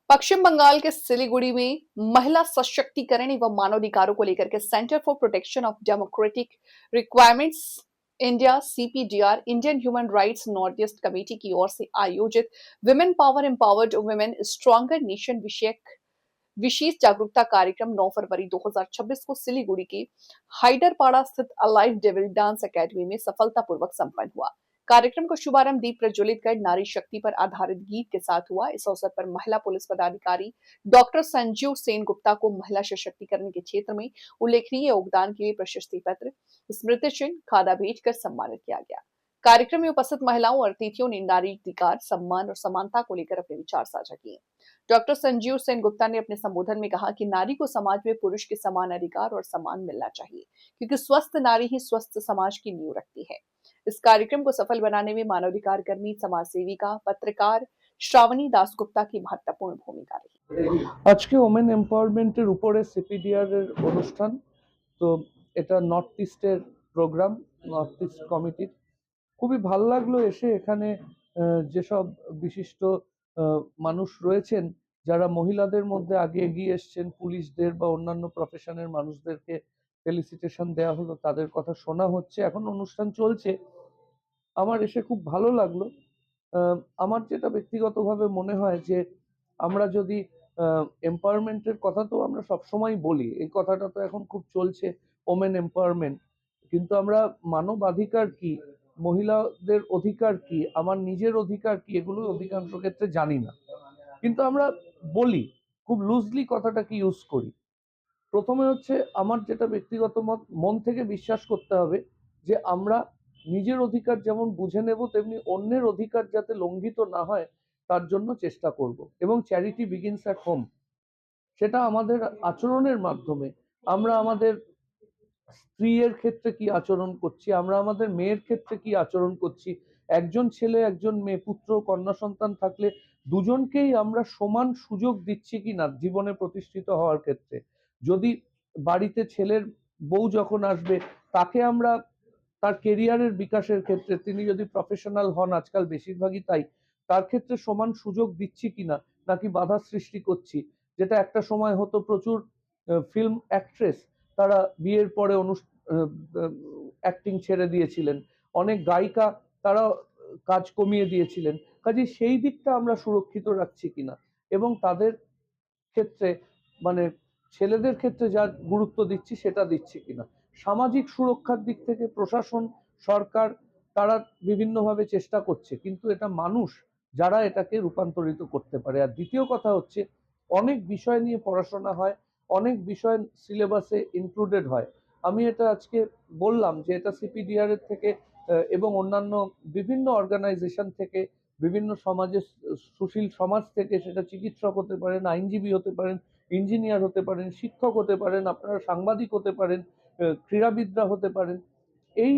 पश्चिम बंगाल के सिलीगुड़ी में महिला सशक्तिकरण एवं मानवाधिकारों को लेकर के centre for protection of democratic requirements India CPDR Indian human rights north east committee की ओर से आयोजित women power empowered women stronger nation विषयक विशेष जागरूकता कार्यक्रम 9 फरवरी 2026 को सिलीगुड़ी के हाइडरपाड़ा स्थित अलाइव डेविल डांस एकेडमी में सफलतापूर्वक संपन्न हुआ। कार्यक्रम का शुभारंभ दीप प्रज्वलित कर नारी शक्ति पर आधारित गीत के साथ हुआ। इस अवसर पर महिला पुलिस पदाधिकारी डॉक्टर संजीव सेन गुप्ता को महिला सशक्तिकरण के क्षेत्र में उल्लेखनीय योगदान के लिए प्रशस्ति पत्र, स्मृति चिन्ह, खादा भेंटकर सम्मानित किया गया। कार्यक्रम में उपस्थित महिलाओं और अतिथियों ने नारी अधिकार, सम्मान और समानता को लेकर अपने विचार साझा किए। डॉक्टर संजीव सेन गुप्ता ने अपने संबोधन में कहा कि नारी को समाज में पुरुष के समान अधिकार और सम्मान मिलना चाहिए, क्योंकि स्वस्थ नारी ही स्वस्थ समाज की नींव रखती है। इस कार्यक्रम को सफल बनाने में मानवाधिकार कर्मी, समाज सेविका, पत्रकार श्रावणी दासगुप्ता की महत्वपूर्ण भूमिका रही। आज के ওমেন এম্পাওয়ারমেন্টের উপরে সিপিডিআর এর অনুষ্ঠান, তো এটা নর্থ ইস্টের প্রোগ্রাম, নর্থ ইস্ট কমিটির। খুবই ভালো লাগলো এসে এখানে যেসব বিশিষ্ট মানুষ রয়েছেন যারা মহিলাদের মধ্যে আগে এগিয়ে এসছেন, পুলিশদের বা অন্যান্য প্রফেশনের মানুষদেরকে ফেলিসিটেশন দেওয়া হলো, তাদের কথা শোনা হচ্ছে, এখন অনুষ্ঠান চলছে। আমার এসে খুব ভালো লাগলো। আমার যেটা ব্যক্তিগতভাবে মনে হয় যে আমরা যদি এম্পাওয়ারমেন্টের কথা তো আমরা সবসময় বলি, এই কথাটা তো এখন খুব চলছে, ওমেন এম্পাওয়ারমেন্ট, কিন্তু আমরা মানবাধিকার কি, মহিলাদের অধিকার কি, আমার নিজের অধিকার কি, এগুলো অধিকাংশ ক্ষেত্রে জানি না। কিন্তু আমরা বলি, খুব লুজলি কথাটাকে ইউজ করি। প্রথমে হচ্ছে আমার যেটা ব্যক্তিগত মত, মন থেকে বিশ্বাস করতে হবে যে আমরা নিজের অধিকার যেমন বুঝে নেব, তেমনি অন্যের অধিকার যাতে লঙ্ঘিত না হয় তার জন্য চেষ্টা করব। এবং চ্যারিটি বিগিনস অ্যাট হোম, সেটা আমাদের আচরণের মাধ্যমে। আমরা আমাদের স্ত্রীর ক্ষেত্রে কি আচরণ করছি, আমরা আমাদের মেয়ের ক্ষেত্রে কি আচরণ করছি, একজন ছেলে একজন মেয়ে, পুত্র কন্যা সন্তান থাকলে দুজনকেই আমরা সমান সুযোগ দিচ্ছি কিনা জীবনে প্রতিষ্ঠিত হওয়ার ক্ষেত্রে। যদি বাড়িতে ছেলের বউ যখন আসবে, তাকে আমরা তার কেরিয়ারের বিকাশের ক্ষেত্রে, তিনি যদি প্রফেশনাল হন, আজকাল বেশিরভাগই তাই, তার ক্ষেত্রে সমান সুযোগ দিচ্ছি কিনা, নাকি বাধা সৃষ্টি করছি। যেটা একটা সময় হতো, প্রচুর ফিল্ম অ্যাক্ট্রেস তারা বিয়ের পরে অ্যাক্টিং ছেড়ে দিয়েছিলেন, অনেক গায়িকা তারা কাজ কমিয়ে দিয়েছিলেন। কাজে সেই দিকটা আমরা সুরক্ষিত রাখছি কিনা, এবং তাদের ক্ষেত্রে মানে ছেলেদের ক্ষেত্রে যা গুরুত্ব দিচ্ছি সেটা দিচ্ছি কিনা। সামাজিক সুরক্ষার দিক থেকে প্রশাসন, সরকার তারা বিভিন্নভাবে চেষ্টা করছে, কিন্তু এটা মানুষ যারা এটাকে রূপান্তরিত করতে পারে। আর দ্বিতীয় কথা হচ্ছে, অনেক বিষয় নিয়ে পড়াশোনা হয়, অনেক বিষয় সিলেবাসে ইনক্লুডেড হয়। আমি এটা আজকে বললাম যে এটা সিপিডিআর এর থেকে এবং অন্যান্য বিভিন্ন অর্গানাইজেশন থেকে, বিভিন্ন সমাজের সুশীল সমাজ থেকে, সেটা চিকিৎসক হতে পারেন, আইনজীবী হতে পারেন, ইঞ্জিনিয়ার হতে পারেন, শিক্ষক হতে পারেন, আপনারা সাংবাদিক হতে পারেন, ক্রীড়াবিদরা হতে পারেন, এই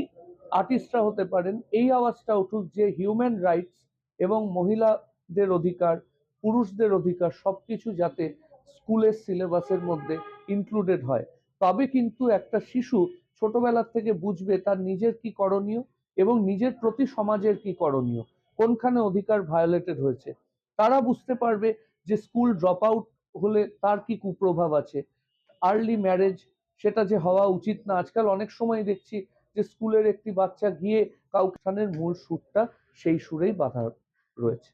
আর্টিস্টরা হতে পারেন। এই আওয়াজটা উঠুক যে হিউম্যান রাইটস এবং মহিলাদের অধিকার, পুরুষদের অধিকার সবকিছু যাতে স্কুলের সিলেবাসের মধ্যে ইনক্লুডেড হয়। তবে কিন্তু একটা শিশু ছোটবেলার থেকে বুঝবে তার নিজের কি করণীয় এবং নিজের প্রতি সমাজের কি করণীয়, কোনখানে অধিকার ভায়োলেটেড হয়েছে। তারা বুঝতে পারবে যে স্কুল ড্রপ আউট হলে তার কি কুপ্রভাব আছে, আর্লি ম্যারেজ সেটা যে হওয়া উচিত না। আজকাল অনেক সময় দেখছি যে স্কুলের একটি বাচ্চা গিয়ে কাউখানের মূল সুরটা সেই সুরেই বাঁধা রয়েছে।